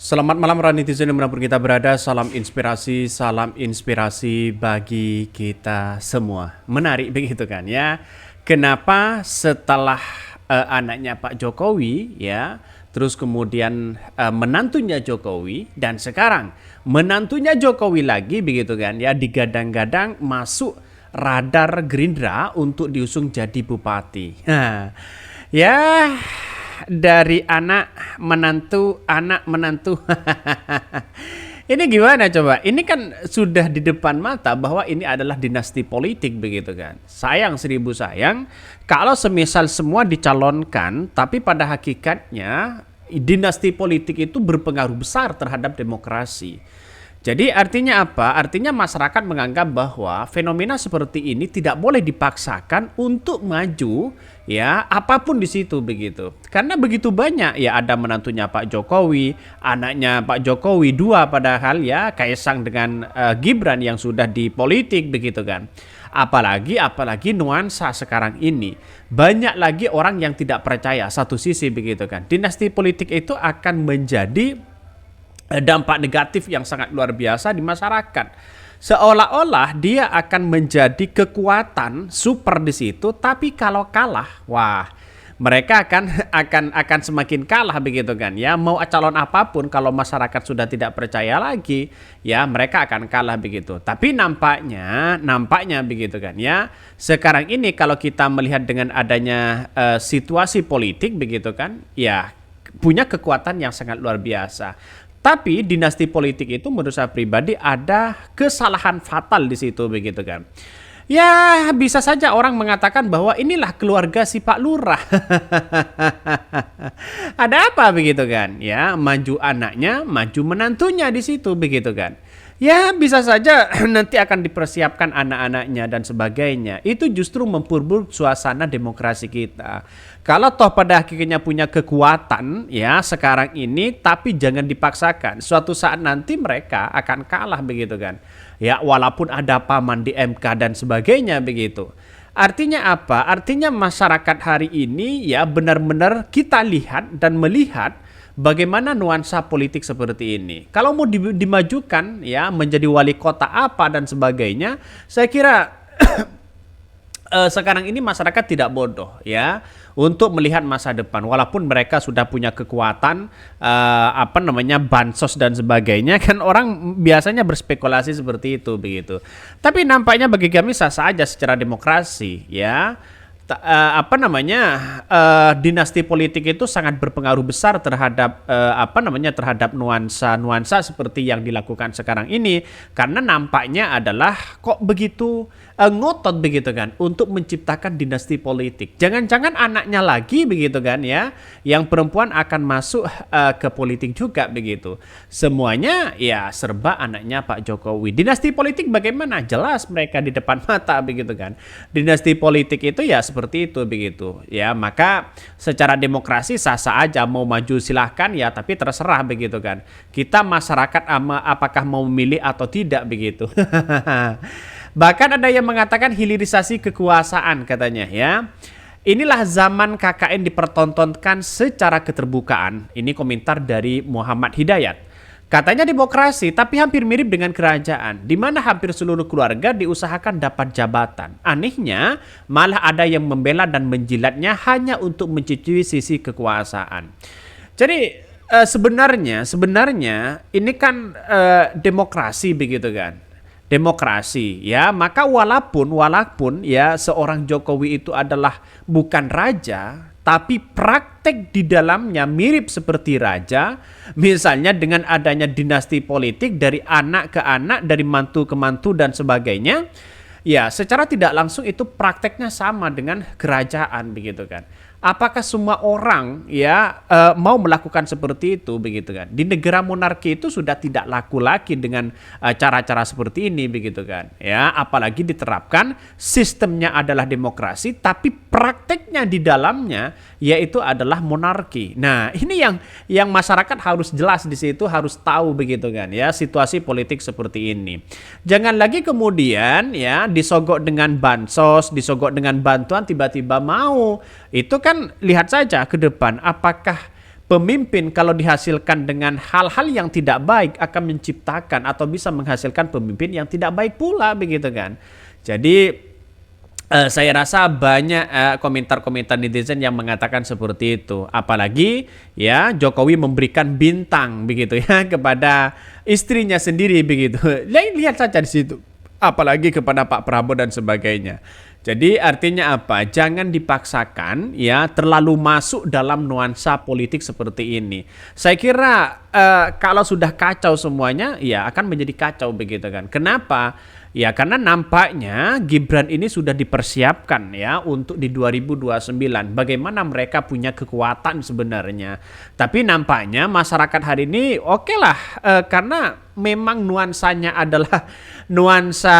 Selamat malam para netizen dimanapun kita berada, salam inspirasi bagi kita semua. Menarik begitu kan ya, kenapa setelah anaknya Pak Jokowi ya, terus kemudian menantunya Jokowi, dan sekarang menantunya Jokowi lagi begitu kan ya, digadang-gadang masuk radar Gerindra untuk diusung jadi bupati. Nah, ya dari anak menantu. Ini gimana coba? Ini kan sudah di depan mata bahwa ini adalah dinasti politik begitu kan. Sayang seribu sayang kalau semisal semua dicalonkan tapi pada hakikatnya dinasti politik itu berpengaruh besar terhadap demokrasi. Jadi artinya apa? Artinya masyarakat menganggap bahwa fenomena seperti ini tidak boleh dipaksakan untuk maju ya, apapun di situ begitu. Karena begitu banyak ya, ada menantunya Pak Jokowi, anaknya Pak Jokowi dua padahal ya, Kaisang dengan Gibran yang sudah di politik begitu kan. Apalagi nuansa sekarang ini banyak lagi orang yang tidak percaya satu sisi begitu kan. Dinasti politik itu akan menjadi dampak negatif yang sangat luar biasa di masyarakat. Seolah-olah dia akan menjadi kekuatan super di situ, tapi kalau kalah, wah, mereka akan semakin kalah begitu kan ya. Mau calon apapun kalau masyarakat sudah tidak percaya lagi, ya mereka akan kalah begitu. Tapi nampaknya begitu kan ya. Sekarang ini kalau kita melihat dengan adanya situasi politik begitu kan, ya punya kekuatan yang sangat luar biasa. Tapi dinasti politik itu menurut saya pribadi ada kesalahan fatal di situ begitu kan. Ya bisa saja orang mengatakan bahwa inilah keluarga si Pak Lurah. Ada apa begitu kan? Ya maju anaknya, maju menantunya di situ begitu kan. Ya bisa saja nanti akan dipersiapkan anak-anaknya dan sebagainya. Itu justru memperburuk suasana demokrasi kita. Kalau toh pada akhirnya punya kekuatan ya sekarang ini, tapi jangan dipaksakan. Suatu saat nanti mereka akan kalah begitu kan. Ya walaupun ada paman di MK dan sebagainya begitu. Artinya apa? Artinya masyarakat hari ini ya benar-benar kita lihat dan melihat bagaimana nuansa politik seperti ini. Kalau mau dimajukan ya menjadi wali kota apa dan sebagainya, saya kira sekarang ini masyarakat tidak bodoh ya untuk melihat masa depan, walaupun mereka sudah punya kekuatan bansos dan sebagainya kan, orang biasanya berspekulasi seperti itu begitu. Tapi nampaknya bagi kami sah saja secara demokrasi ya. Dinasti politik itu sangat berpengaruh besar terhadap terhadap nuansa seperti yang dilakukan sekarang ini, karena nampaknya adalah kok begitu ngotot begitu kan untuk menciptakan dinasti politik. Jangan-jangan anaknya lagi begitu kan ya, yang perempuan akan masuk ke politik juga begitu. Semuanya ya serba anaknya Pak Jokowi. Dinasti politik bagaimana? Jelas mereka di depan mata begitu kan. Dinasti politik itu ya seperti itu begitu ya, maka secara demokrasi sah-sah aja mau maju silahkan ya, tapi terserah begitu kan, kita masyarakat apakah mau memilih atau tidak begitu. Bahkan ada yang mengatakan hilirisasi kekuasaan katanya ya. Inilah zaman KKN dipertontonkan secara keterbukaan. Ini komentar dari Muhammad Hidayat. Katanya demokrasi, tapi hampir mirip dengan kerajaan, di mana hampir seluruh keluarga diusahakan dapat jabatan. Anehnya, malah ada yang membela dan menjilatnya hanya untuk mencicipi sisi kekuasaan. Jadi sebenarnya ini kan demokrasi begitu kan. Demokrasi ya, maka walaupun ya seorang Jokowi itu adalah bukan raja, tapi praktek di dalamnya mirip seperti raja, misalnya dengan adanya dinasti politik dari anak ke anak, dari mantu ke mantu dan sebagainya, ya secara tidak langsung itu prakteknya sama dengan kerajaan begitu kan. Apakah semua orang ya mau melakukan seperti itu begitu kan? Di negara monarki itu sudah tidak laku lagi dengan cara-cara seperti ini begitu kan? Ya, apalagi diterapkan sistemnya adalah demokrasi, tapi prakteknya di dalamnya yaitu adalah monarki. Nah, ini yang masyarakat harus jelas di situ, harus tahu begitu kan ya, situasi politik seperti ini. Jangan lagi kemudian ya disogok dengan bansos, disogok dengan bantuan tiba-tiba mau. Itu kan lihat saja ke depan apakah pemimpin kalau dihasilkan dengan hal-hal yang tidak baik akan menciptakan atau bisa menghasilkan pemimpin yang tidak baik pula begitu kan. Jadi saya rasa banyak komentar-komentar netizen yang mengatakan seperti itu. Apalagi ya Jokowi memberikan bintang begitu ya kepada istrinya sendiri begitu. Lihat saja di situ. Apalagi kepada Pak Prabowo dan sebagainya. Jadi artinya apa? Jangan dipaksakan ya terlalu masuk dalam nuansa politik seperti ini. Saya kira kalau sudah kacau semuanya ya akan menjadi kacau begitu kan. Kenapa? Ya karena nampaknya Gibran ini sudah dipersiapkan ya untuk di 2029. Bagaimana mereka punya kekuatan sebenarnya. Tapi nampaknya masyarakat hari ini oke lah karena memang nuansanya adalah nuansa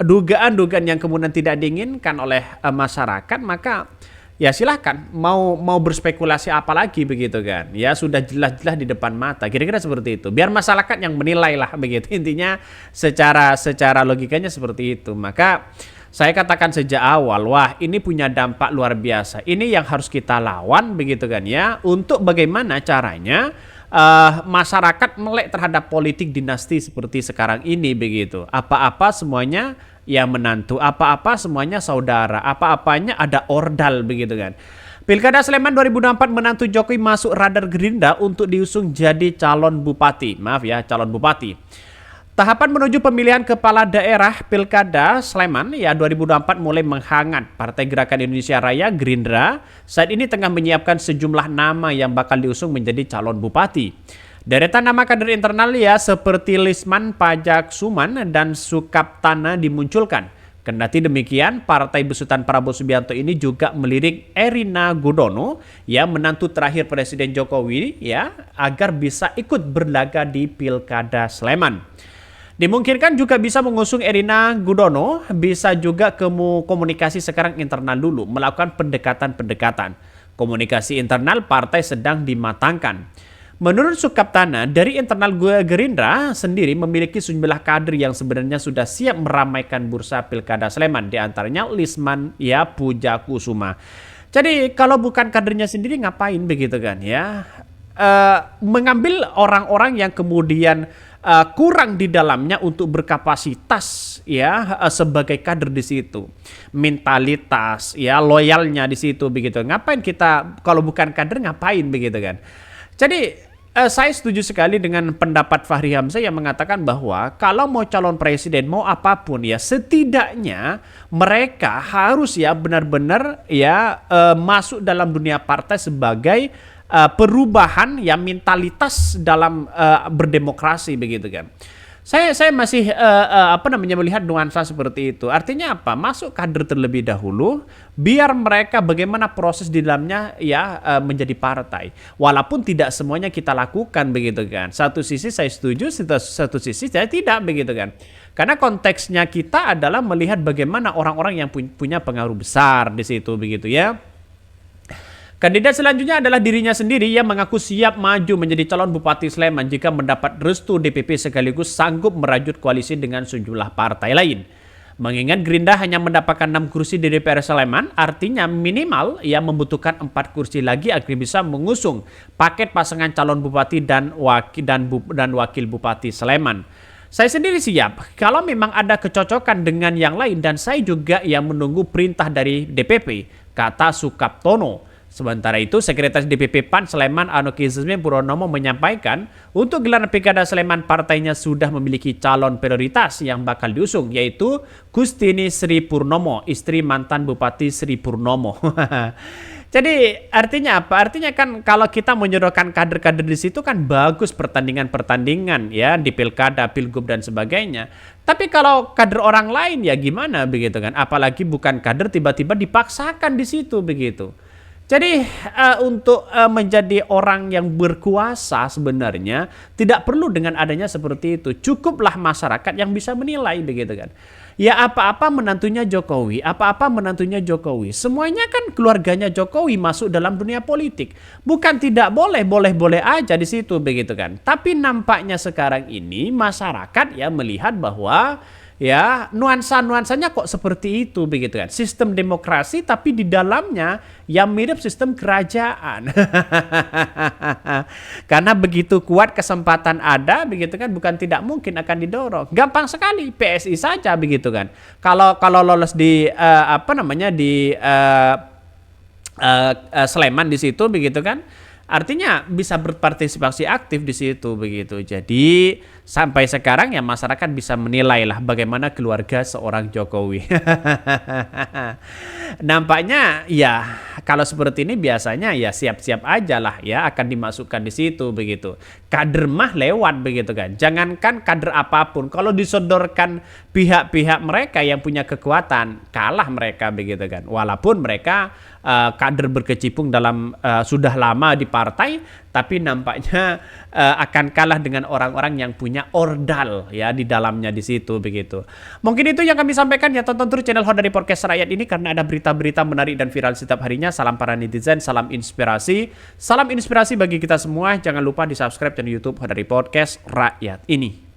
dugaan-dugaan yang kemudian tidak diinginkan oleh masyarakat, maka ya silahkan mau berspekulasi apa lagi begitu kan. Ya sudah jelas-jelas di depan mata. Kira-kira seperti itu. Biar masyarakat yang menilai lah begitu. Intinya secara logikanya seperti itu. Maka saya katakan sejak awal, wah ini punya dampak luar biasa. Ini yang harus kita lawan begitu kan ya. Untuk bagaimana caranya masyarakat melek terhadap politik dinasti seperti sekarang ini begitu. Apa-apa semuanya ya menantu, apa-apa semuanya saudara, apa-apanya ada ordal begitu kan. Pilkada Sleman 2024 menantu Jokowi masuk radar Gerindra untuk diusung jadi calon bupati. Maaf ya, calon bupati. Tahapan menuju pemilihan kepala daerah Pilkada Sleman ya 2024 mulai menghangat. Partai Gerakan Indonesia Raya Gerindra saat ini tengah menyiapkan sejumlah nama yang bakal diusung menjadi calon bupati. Deretan nama kader internal ya seperti Lisman Pajaksuman dan Sukaptana dimunculkan. Kendati demikian, partai besutan Prabowo Subianto ini juga melirik Erina Gudono yang menantu terakhir Presiden Jokowi ya agar bisa ikut berlaga di Pilkada Sleman. Dimungkinkan juga bisa mengusung Erina Gudono, bisa juga komunikasi sekarang internal dulu, melakukan pendekatan-pendekatan. Komunikasi internal partai sedang dimatangkan. Menurut Sukaptana, dari internal Gerindra sendiri memiliki sejumlah kader yang sebenarnya sudah siap meramaikan bursa Pilkada Sleman, di antaranya Lisman ya Pujakusuma. Jadi kalau bukan kadernya sendiri ngapain begitu kan ya? Mengambil orang-orang yang kemudian kurang di dalamnya untuk berkapasitas ya sebagai kader di situ, mentalitas ya loyalnya di situ begitu. Ngapain kita kalau bukan kader ngapain begitu kan? Jadi saya setuju sekali dengan pendapat Fahri Hamzah yang mengatakan bahwa kalau mau calon presiden mau apapun ya setidaknya mereka harus ya benar-benar ya masuk dalam dunia partai sebagai perubahan ya mentalitas dalam berdemokrasi begitu kan. Saya masih melihat nuansa seperti itu. Artinya apa? Masuk kader terlebih dahulu biar mereka bagaimana proses di dalamnya ya menjadi partai. Walaupun tidak semuanya kita lakukan begitu kan. Satu sisi saya setuju, satu sisi saya tidak begitu kan. Karena konteksnya kita adalah melihat bagaimana orang-orang yang punya pengaruh besar di situ begitu ya. Kandidat selanjutnya adalah dirinya sendiri yang mengaku siap maju menjadi calon Bupati Sleman jika mendapat restu DPP sekaligus sanggup merajut koalisi dengan sejumlah partai lain. Mengingat Gerindra hanya mendapatkan 6 kursi di DPR Sleman, artinya minimal ia membutuhkan 4 kursi lagi agar bisa mengusung paket pasangan calon Bupati dan wakil Bupati Sleman. Saya sendiri siap kalau memang ada kecocokan dengan yang lain dan saya juga yang menunggu perintah dari DPP, kata Sukaptono. Sementara itu, Sekretaris DPP PAN Sleman Anoki Zesmi Purnomo menyampaikan untuk gelaran Pilkada Sleman partainya sudah memiliki calon prioritas yang bakal diusung yaitu Kustini Sri Purnomo, istri mantan Bupati Sri Purnomo. Jadi artinya apa? Artinya kan kalau kita menyodorkan kader-kader di situ kan bagus pertandingan-pertandingan ya di pilkada, pilgub dan sebagainya. Tapi kalau kader orang lain ya gimana begitu kan? Apalagi bukan kader tiba-tiba dipaksakan di situ begitu. Jadi untuk menjadi orang yang berkuasa sebenarnya tidak perlu dengan adanya seperti itu. Cukuplah masyarakat yang bisa menilai begitu kan. Ya apa-apa menantunya Jokowi, semuanya kan keluarganya Jokowi masuk dalam dunia politik. Bukan tidak boleh, boleh-boleh aja di situ begitu kan. Tapi nampaknya sekarang ini masyarakat ya melihat bahwa ya nuansa-nuansanya kok seperti itu begitu kan. Sistem demokrasi tapi di dalamnya yang mirip sistem kerajaan. Karena begitu kuat kesempatan ada begitu kan, bukan tidak mungkin akan didorong. Gampang sekali PSI saja begitu kan. Kalau lolos di Sleman di situ begitu kan. Artinya bisa berpartisipasi aktif di situ begitu. Jadi sampai sekarang ya masyarakat bisa menilai lah bagaimana keluarga seorang Jokowi. Nampaknya ya kalau seperti ini biasanya ya siap-siap aja lah ya akan dimasukkan di situ begitu. Kader mah lewat begitu kan. Jangankan kader apapun, kalau disodorkan pihak-pihak mereka yang punya kekuatan, kalah mereka begitu kan. Walaupun mereka kader berkecimpung dalam sudah lama di partai, tapi nampaknya akan kalah dengan orang-orang yang punya ordal ya di dalamnya di situ begitu. Mungkin itu yang kami sampaikan ya, tonton terus channel Hodari Podcast Rakyat ini karena ada berita-berita menarik dan viral setiap harinya. Salam para netizen, salam inspirasi bagi kita semua. Jangan lupa di subscribe channel YouTube Hodari Podcast Rakyat ini.